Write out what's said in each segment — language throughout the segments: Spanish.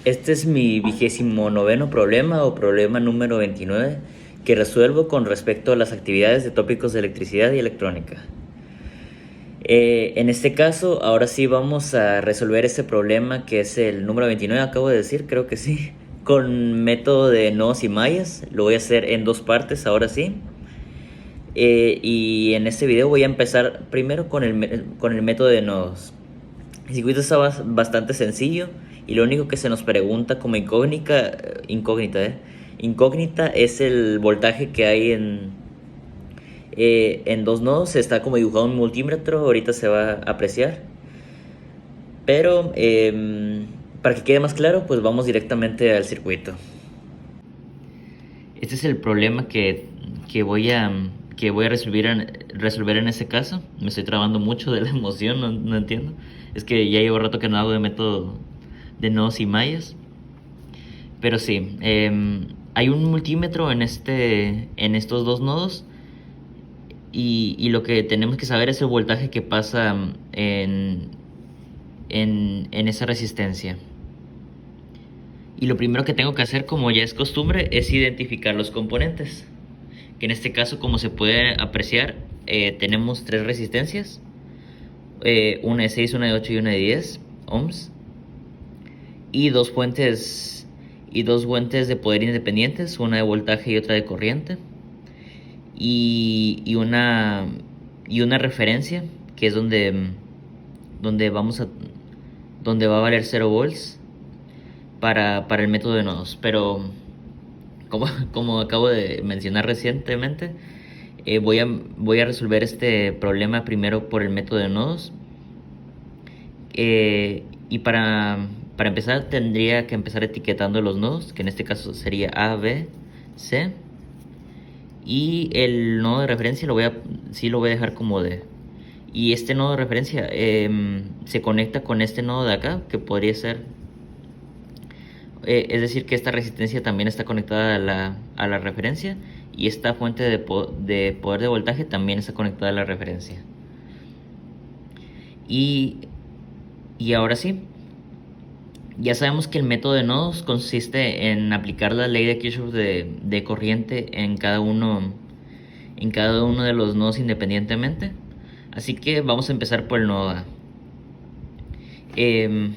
Este es mi 29º problema o problema número 29 que resuelvo con respecto a las actividades de tópicos de electricidad y electrónica. En este caso, ahora sí vamos a resolver este problema que es el número 29, acabo de decir, creo que sí, con método de nodos y mallas. Lo voy a hacer en dos partes, ahora sí. Y en este video voy a empezar primero con el método de nodos. El circuito está bastante sencillo y lo único que se nos pregunta como incógnita es el voltaje que hay en dos nodos. Está como dibujado un multímetro, ahorita se va a apreciar. Pero para que quede más claro, pues vamos directamente al circuito. Este es el problema que voy a, que voy a resolver en este caso. Me estoy trabando mucho de la emoción, no entiendo. Es que ya llevo rato que no hago de método de nodos y mallas. Pero sí, hay un multímetro en estos dos nodos y lo que tenemos que saber es el voltaje que pasa en esa resistencia. Y lo primero que tengo que hacer, como ya es costumbre, es identificar los componentes. Que en este caso, como se puede apreciar, tenemos tres resistencias. Una de 6, una de 8 y una de 10 ohms. Y dos fuentes de poder independientes, una de voltaje y otra de corriente. Y una referencia, que es donde donde va a valer 0 volts para el método de nodos. Pero como acabo de mencionar recientemente, voy a resolver este problema primero por el método de nodos. Y para empezar tendría que empezar etiquetando los nodos, que en este caso sería A, B, C. Y el nodo de referencia lo voy a dejar como D. Y este nodo de referencia se conecta con este nodo de acá, que podría ser... es decir, que esta resistencia también está conectada a la referencia. Y esta fuente de poder de voltaje también está conectada a la referencia. Y ahora sí, ya sabemos que el método de nodos consiste en aplicar la ley de Kirchhoff de corriente en cada uno de los nodos independientemente. Así que vamos a empezar por el nodo A. Ley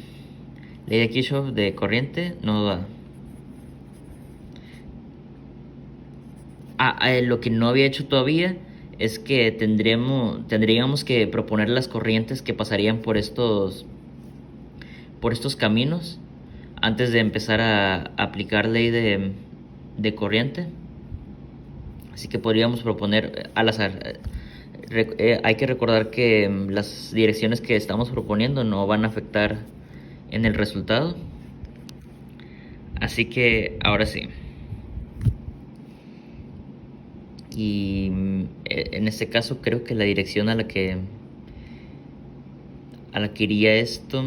de Kirchhoff de corriente, nodo A. Lo que no había hecho todavía es que tendríamos que proponer las corrientes que pasarían por estos caminos antes de empezar a aplicar ley de corriente. Así que podríamos proponer al azar. Hay que recordar que las direcciones que estamos proponiendo no van a afectar en el resultado. Así que ahora sí. Y en este caso creo que la dirección a la que iría esto,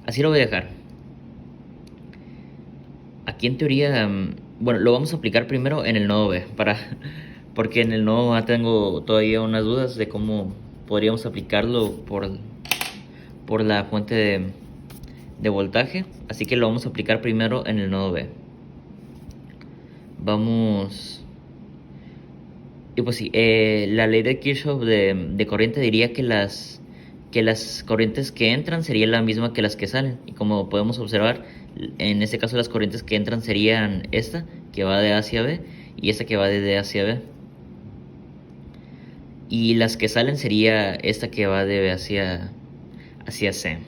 así lo voy a dejar. Aquí en teoría, bueno, lo vamos a aplicar primero en el nodo B, porque en el nodo A tengo todavía unas dudas de cómo podríamos aplicarlo por la fuente de voltaje. Así que lo vamos a aplicar primero en el nodo B. Vamos... Y pues sí, la ley de Kirchhoff de corriente diría que las corrientes que entran serían la misma que las que salen. Y como podemos observar, en este caso las corrientes que entran serían esta, que va de A hacia B, y esta que va de D hacia B. Y las que salen sería esta que va de B hacia C.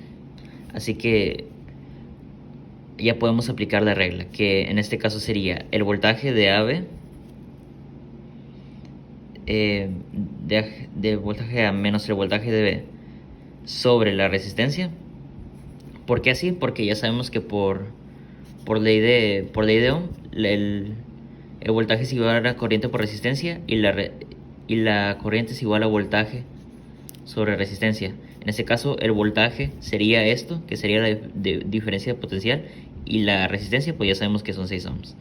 Así que ya podemos aplicar la regla, que en este caso sería el voltaje de AB, de voltaje A menos el voltaje de B sobre la resistencia. ¿Por qué así? Porque ya sabemos que por ley de Ohm el voltaje es igual a la corriente por resistencia y la corriente es igual a voltaje sobre resistencia. En este caso el voltaje sería esto, que sería la diferencia de potencial, y la resistencia pues ya sabemos que son 6 ohms.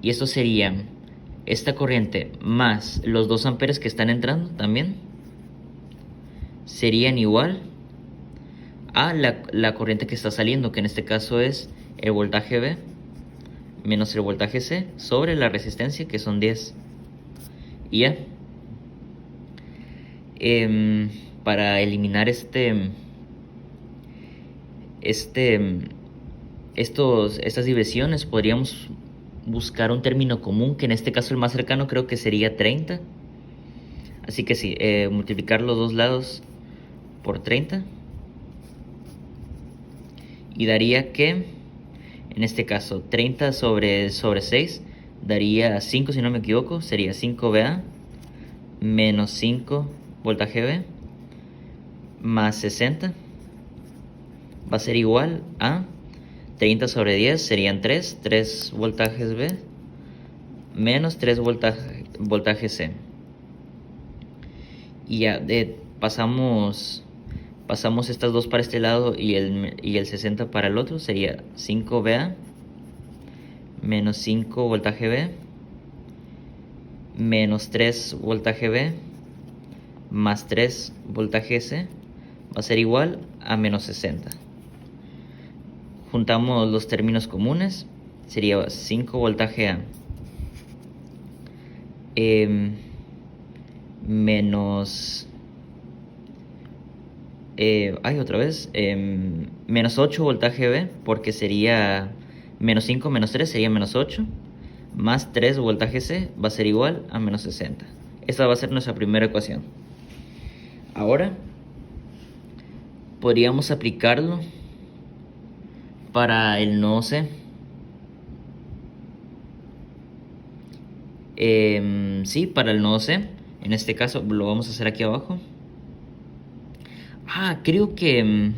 Y esto sería esta corriente más los 2 amperes que están entrando también serían igual a la corriente que está saliendo, que en este caso es el voltaje V menos el voltaje C sobre la resistencia, que son 10. Y ya. Para eliminar estas divisiones, podríamos buscar un término común, que en este caso el más cercano creo que sería 30. Así que sí, multiplicar los dos lados por 30 y daría que, en este caso, 30 sobre 6 daría 5, si no me equivoco, sería 5VA menos 5 voltaje V más 60 va a ser igual a 30 sobre 10, serían 3 voltajes V menos 3 voltaje C. Y ya pasamos estas dos para este lado y el 60 para el otro, sería 5VA menos 5 voltaje V menos 3 voltaje V más 3 voltaje C va a ser igual a menos 60. Juntamos los términos comunes, sería 5 voltaje A menos menos 8 voltaje V, porque sería menos 5 menos 3 sería menos 8, más 3 voltaje C va a ser igual a menos 60. Esta va a ser nuestra primera ecuación. Ahora podríamos aplicarlo para el nodo C. Sí, para el nodo C. En este caso lo vamos a hacer aquí abajo. Creo que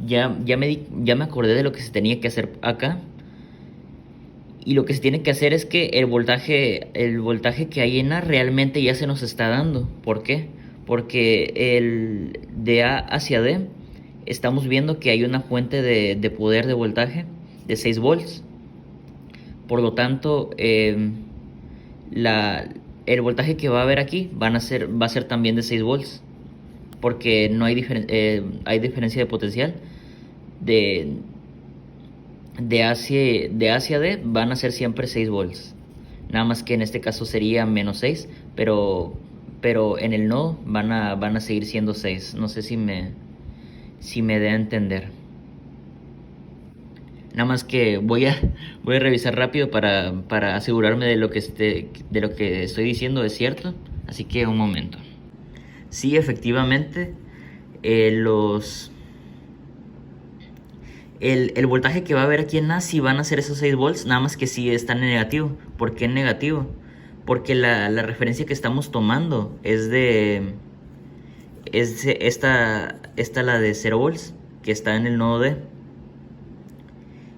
ya me acordé de lo que se tenía que hacer acá. Y lo que se tiene que hacer es que el voltaje que hay en A realmente ya se nos está dando. ¿Por qué? Porque de A hacia D estamos viendo que hay una fuente de poder de voltaje de 6 volts. Por lo tanto, el voltaje que va a haber aquí va a ser también de 6 volts. Porque no hay diferencia de potencial. De A hacia D van a ser siempre 6 volts. Nada más que en este caso sería menos 6, pero en el nodo van a seguir siendo 6. No sé si me dé a entender. Nada más que voy a revisar rápido para asegurarme de lo que estoy diciendo es cierto. Así que un momento. Sí, efectivamente, el voltaje que va a haber aquí en A sí van a ser esos 6 volts, nada más que sí está en negativo. ¿Por qué en negativo? Porque la referencia que estamos tomando es esta la de 0 volts, que está en el nodo D.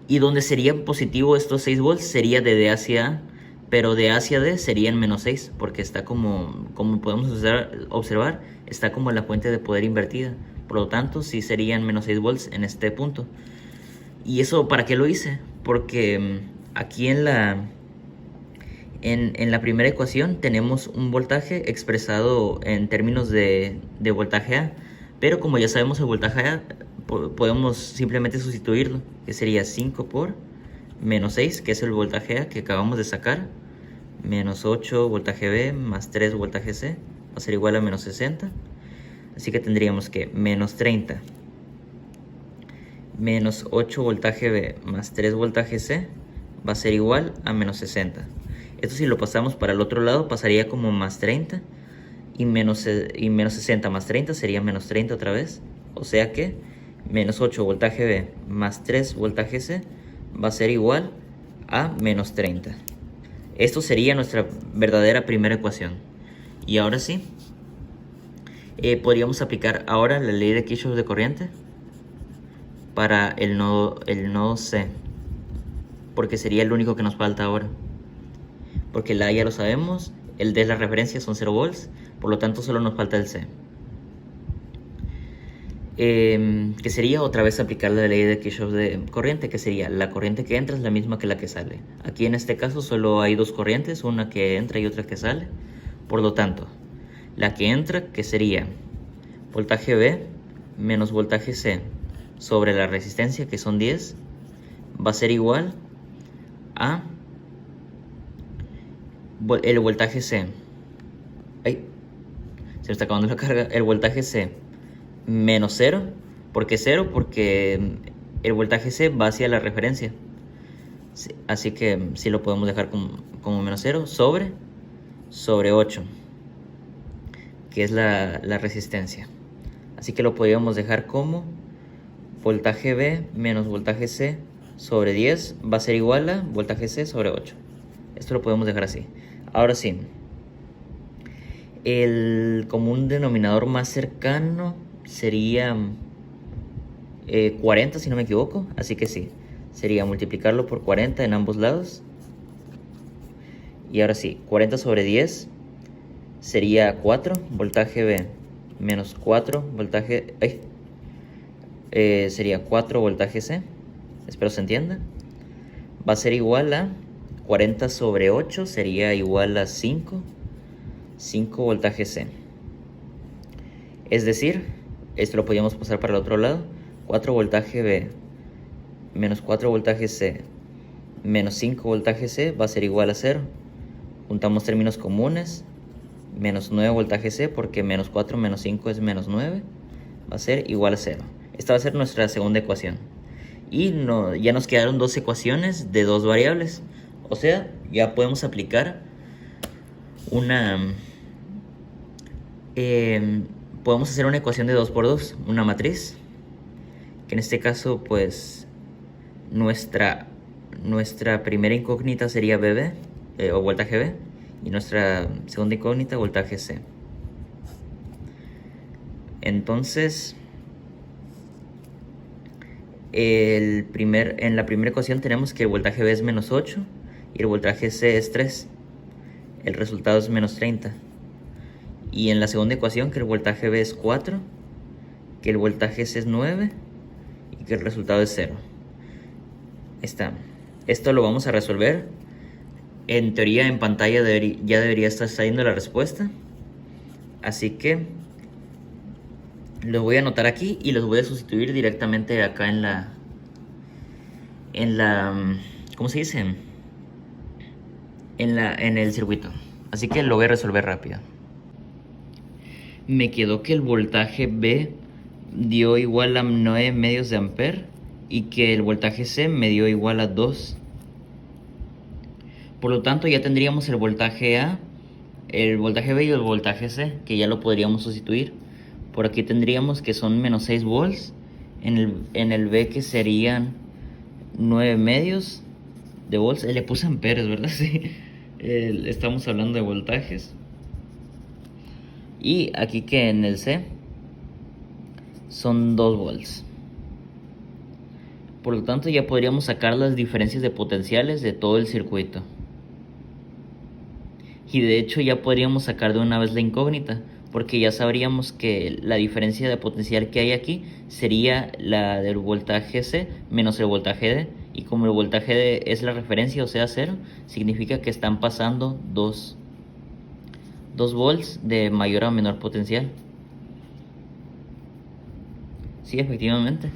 Y donde sería positivo estos 6 volts sería de D hacia A, pero de A hacia D serían menos 6, porque está como podemos observar, está como la fuente de poder invertida. Por lo tanto, sí serían menos 6 volts en este punto. ¿Y eso para qué lo hice? Porque aquí en la primera ecuación tenemos un voltaje expresado en términos de voltaje A, pero como ya sabemos el voltaje A, podemos simplemente sustituirlo, que sería 5 por menos 6, que es el voltaje A que acabamos de sacar, menos 8 voltaje B más 3 voltaje C va a ser igual a menos 60. Así que tendríamos que menos 30 menos 8 voltaje B más 3 voltaje C va a ser igual a menos 60. Esto si lo pasamos para el otro lado pasaría como más 30 y menos 60 más 30 sería menos 30 otra vez. O sea que menos 8 voltaje B más 3 voltaje C va a ser igual a menos 30. Esto sería nuestra verdadera primera ecuación. Y ahora sí, podríamos aplicar ahora la ley de Kirchhoff de corriente para el nodo C, porque sería el único que nos falta ahora. Porque el A ya lo sabemos, el D es la referencia, son 0 volts, por lo tanto solo nos falta el C. Que sería otra vez aplicar la ley de Kirchhoff de corriente, que sería la corriente que entra es la misma que la que sale. Aquí en este caso solo hay dos corrientes, una que entra y otra que sale. Por lo tanto, la que entra, que sería voltaje B menos voltaje C sobre la resistencia, que son 10, va a ser igual a el voltaje C. Ay, se me está acabando la carga. El voltaje C menos 0. ¿Por qué 0? Porque el voltaje C va hacia la referencia. Así que sí lo podemos dejar como menos 0 sobre 8, que es la resistencia. Así que lo podríamos dejar como voltaje B menos voltaje C sobre 10 va a ser igual a voltaje C sobre 8. Esto lo podemos dejar así. Ahora sí, el común denominador más cercano sería 40, si no me equivoco. Así que sí, sería multiplicarlo por 40 en ambos lados. Y ahora sí, 40 sobre 10 sería 4, voltaje B menos 4, voltaje... sería 4 voltaje C. Espero se entienda. Va a ser igual a 40 sobre 8, sería igual a 5 voltaje C. Es decir, esto lo podríamos pasar para el otro lado. 4 voltaje B menos 4 voltaje C menos 5 voltaje C va a ser igual a 0. Juntamos términos comunes. Menos 9 voltaje C, porque menos 4 menos 5 es menos 9. Va a ser igual a 0. Esta va a ser nuestra segunda ecuación. Y ya nos quedaron dos ecuaciones de dos variables. O sea, ya podemos aplicar podemos hacer una ecuación de 2 por 2, una matriz. Que en este caso, pues, nuestra primera incógnita sería BB, o voltaje B. Y nuestra segunda incógnita, voltaje C. Entonces, en la primera ecuación tenemos que el voltaje B es menos 8 y el voltaje C es 3. El resultado es menos 30. Y en la segunda ecuación que el voltaje B es 4, que el voltaje C es 9 y que el resultado es 0. Está. Esto lo vamos a resolver. En teoría, en pantalla ya debería estar saliendo la respuesta. Así que los voy a anotar aquí y los voy a sustituir directamente acá en la ¿cómo se dice? En el circuito. Así que lo voy a resolver rápido. Me quedó que el voltaje B dio igual a 9 medios de ampere y que el voltaje C me dio igual a 2. Por lo tanto, ya tendríamos el voltaje A, el voltaje B y el voltaje C, que ya lo podríamos sustituir. Por aquí tendríamos que son menos 6 volts, en el B que serían 9 medios de volts. Le puse amperes, ¿verdad? Sí. Estamos hablando de voltajes. Y aquí que en el C son 2 volts. Por lo tanto, ya podríamos sacar las diferencias de potenciales de todo el circuito. Y de hecho ya podríamos sacar de una vez la incógnita, porque ya sabríamos que la diferencia de potencial que hay aquí sería la del voltaje C menos el voltaje D. Y como el voltaje D es la referencia, o sea 0, significa que están pasando 2 volts de mayor a menor potencial. Sí, efectivamente.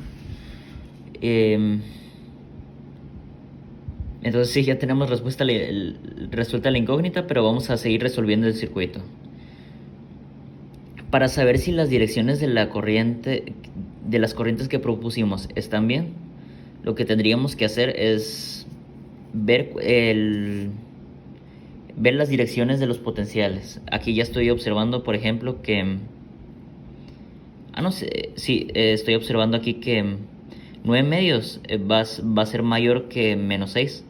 Entonces sí, ya tenemos resuelta la incógnita, pero vamos a seguir resolviendo el circuito. Para saber si las direcciones de las corrientes que propusimos están bien, lo que tendríamos que hacer es ver las direcciones de los potenciales. Aquí ya estoy observando, por ejemplo, que... no sé, sí, estoy observando aquí que 9 medios va a ser mayor que menos 6,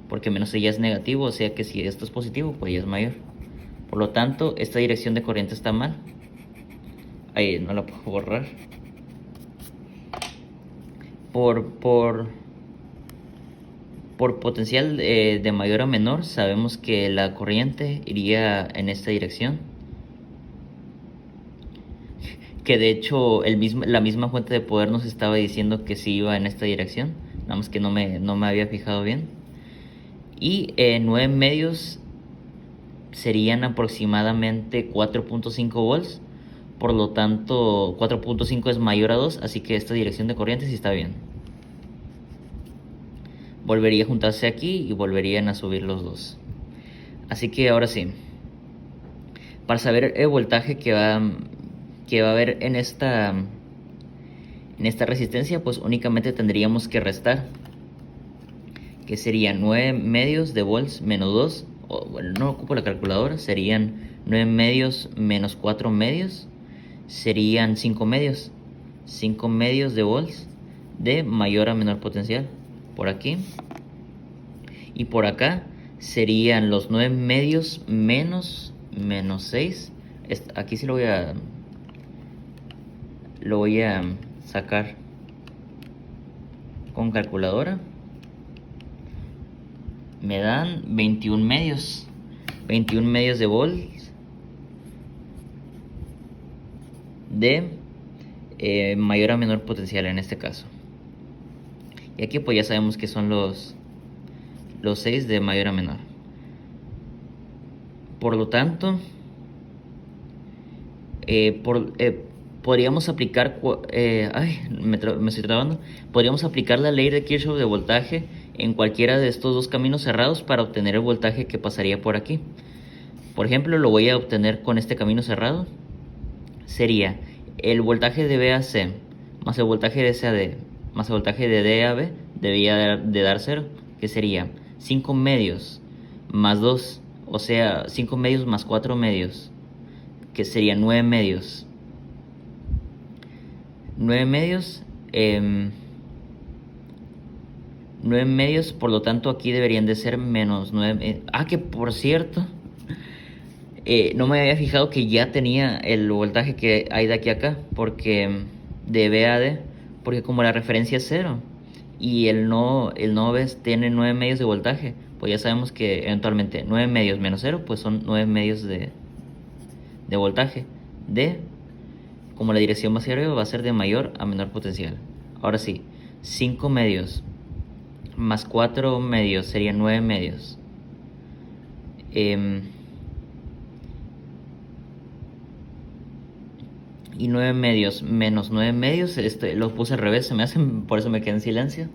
porque menos 6 ya es negativo, o sea que si esto es positivo, pues ya es mayor. Por lo tanto, esta dirección de corriente está mal. Ahí no la puedo borrar. Por potencial de mayor a menor, sabemos que la corriente iría en esta dirección. Que de hecho la misma fuente de poder nos estaba diciendo que sí iba en esta dirección. Nada más que no me había fijado bien. Y 9 medios serían aproximadamente 4.5 volts. Por lo tanto 4.5 es mayor a 2, así que esta dirección de corriente sí está bien. Volvería a juntarse aquí y volverían a subir los dos. Así que ahora sí, para saber el voltaje que va a haber en esta resistencia, pues únicamente tendríamos que restar, que serían 9 medios de volts menos 2, o bueno, no ocupo la calculadora, serían 9 medios menos 4 medios, serían 5 medios. 5 medios de volts de mayor a menor potencial, por aquí. Y por acá serían los 9 medios menos 6. Aquí sí lo voy a sacar con calculadora. Me dan 21 medios. 21 medios de volts de mayor a menor potencial en este caso. Y aquí pues ya sabemos que son los 6 de mayor a menor. Por lo tanto, podríamos aplicar, me estoy trabando. Podríamos aplicar la ley de Kirchhoff de voltaje en cualquiera de estos dos caminos cerrados para obtener el voltaje que pasaría por aquí. Por ejemplo, lo voy a obtener con este camino cerrado. Sería el voltaje de BAC más el voltaje de CAD más el voltaje de DAB debería de dar 0, que sería 5 medios más 2, o sea, 5 medios más 4 medios, que serían 9 medios. 9 medios, 9 medios, por lo tanto aquí deberían de ser menos 9. Que por cierto, no me había fijado que ya tenía el voltaje que hay de aquí a acá, porque de BAD, porque como la referencia es 0 y el nodo tiene 9 medios de voltaje, pues ya sabemos que eventualmente 9 medios menos 0 pues son 9 medios de voltaje como la dirección va hacia arriba, va a ser de mayor a menor potencial. Ahora sí, 5 medios más 4 medios serían 9 medios. Y 9 medios menos 9 medios, lo puse al revés, por eso me quedé en silencio.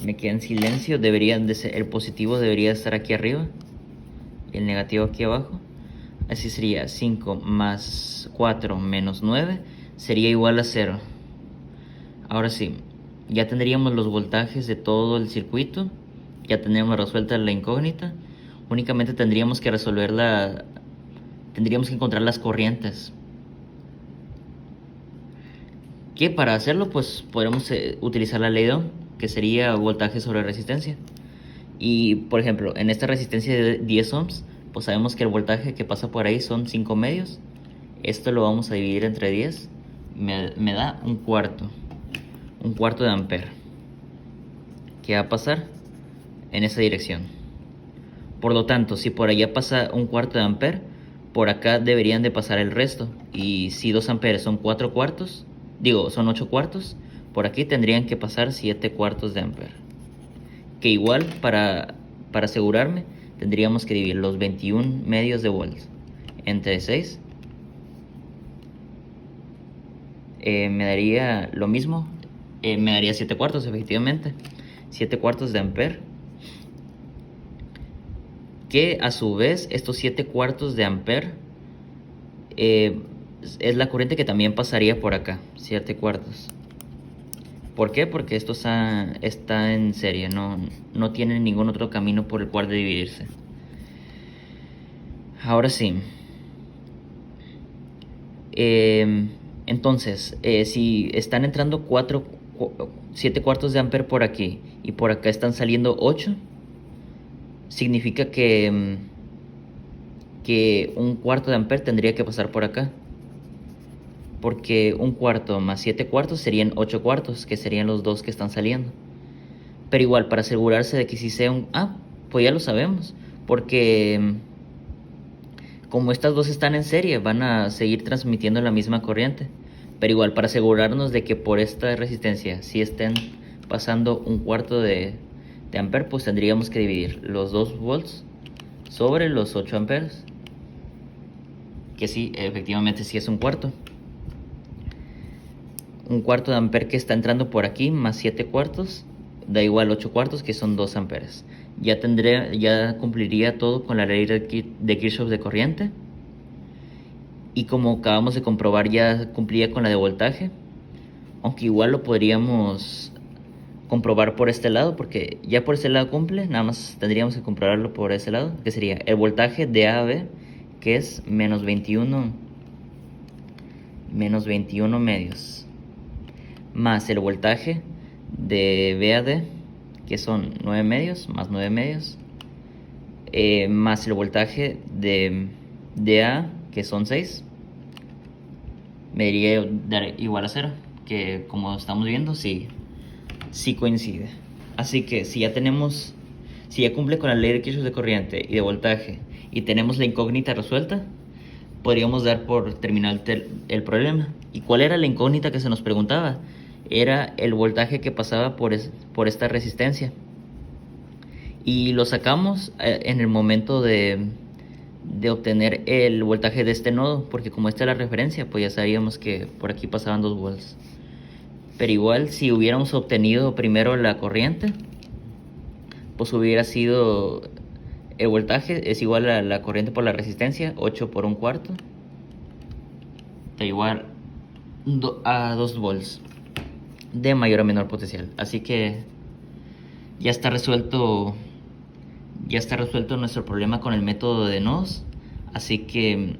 Me quedé en silencio, el positivo debería estar aquí arriba y el negativo aquí abajo. Así sería 5 más 4 menos 9 sería igual a 0. Ahora sí, ya tendríamos los voltajes de todo el circuito, ya tendríamos resuelta la incógnita. Únicamente tendríamos que encontrar las corrientes. Que para hacerlo pues podremos utilizar la ley de Ohm, que sería voltaje sobre resistencia. Y por ejemplo, en esta resistencia de 10 ohms, pues sabemos que el voltaje que pasa por ahí son 5 medios. Esto lo vamos a dividir entre 10. Me da un cuarto de ampere, que va a pasar en esa dirección. Por lo tanto, si por allá pasa un cuarto de ampere, por acá deberían de pasar el resto. Y si 2 amperes son 4 cuartos, son 8 cuartos, por aquí tendrían que pasar 7 cuartos de ampere. Que igual, para asegurarme, tendríamos que dividir los 21 medios de volts entre 6. Me daría lo mismo, me daría 7 cuartos, efectivamente. 7 cuartos de ampere. Que a su vez estos 7 cuartos de ampere es la corriente que también pasaría por acá, 7 cuartos. ¿Por qué? Porque esto está en serie, no tiene ningún otro camino por el cual de dividirse. Ahora sí. Entonces, si están entrando 7 cuartos de ampere por aquí y por acá están saliendo 8, significa que un cuarto de ampere tendría que pasar por acá. Porque un cuarto más 7 cuartos serían 8 cuartos, que serían los dos que están saliendo. Pero igual, para asegurarse de que si sea pues ya lo sabemos. Porque como estas dos están en serie, van a seguir transmitiendo la misma corriente. Pero igual, para asegurarnos de que por esta resistencia si estén pasando un cuarto de ampere, pues tendríamos que dividir los 2 volts sobre los 8 amperes, que sí, efectivamente sí es un cuarto. Un cuarto de amper que está entrando por aquí, más 7 cuartos, da igual 8 cuartos, que son 2 amperes. Ya cumpliría todo con la ley de Kirchhoff de corriente. Y como acabamos de comprobar, ya cumplía con la de voltaje. Aunque igual lo podríamos comprobar por este lado, porque ya por este lado cumple. Nada más tendríamos que comprobarlo por este lado, que sería el voltaje de A a B, que es menos 21 medios, más el voltaje de B a D, que son 9 medios, más 9 medios, más el voltaje de A, que son 6, me debería dar igual a 0, que como estamos viendo, sí coincide. Así que si ya cumple con la ley de Kirchhoff de corriente y de voltaje, y tenemos la incógnita resuelta, podríamos dar por terminado el problema. ¿Y cuál era la incógnita que se nos preguntaba? Era el voltaje que pasaba por esta resistencia. Y lo sacamos en el momento de obtener el voltaje de este nodo, porque como esta es la referencia, pues ya sabíamos que por aquí pasaban 2 volts. Pero igual, si hubiéramos obtenido primero la corriente, pues hubiera sido el voltaje es igual a la corriente por la resistencia, 8 por un cuarto, da igual a 2 volts de mayor a menor potencial. Así que ya está resuelto nuestro problema con el método de nodos. Así que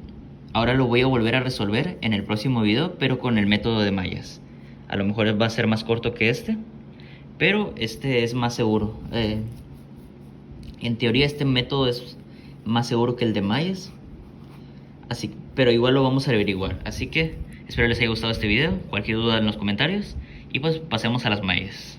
ahora lo voy a volver a resolver en el próximo video, pero con el método de mallas. A lo mejor va a ser más corto que este, pero este es más seguro. En teoría este método es más seguro que el de mallas, pero igual lo vamos a averiguar. Así que espero les haya gustado este video. Cualquier duda en los comentarios y pues pasemos a las mallas.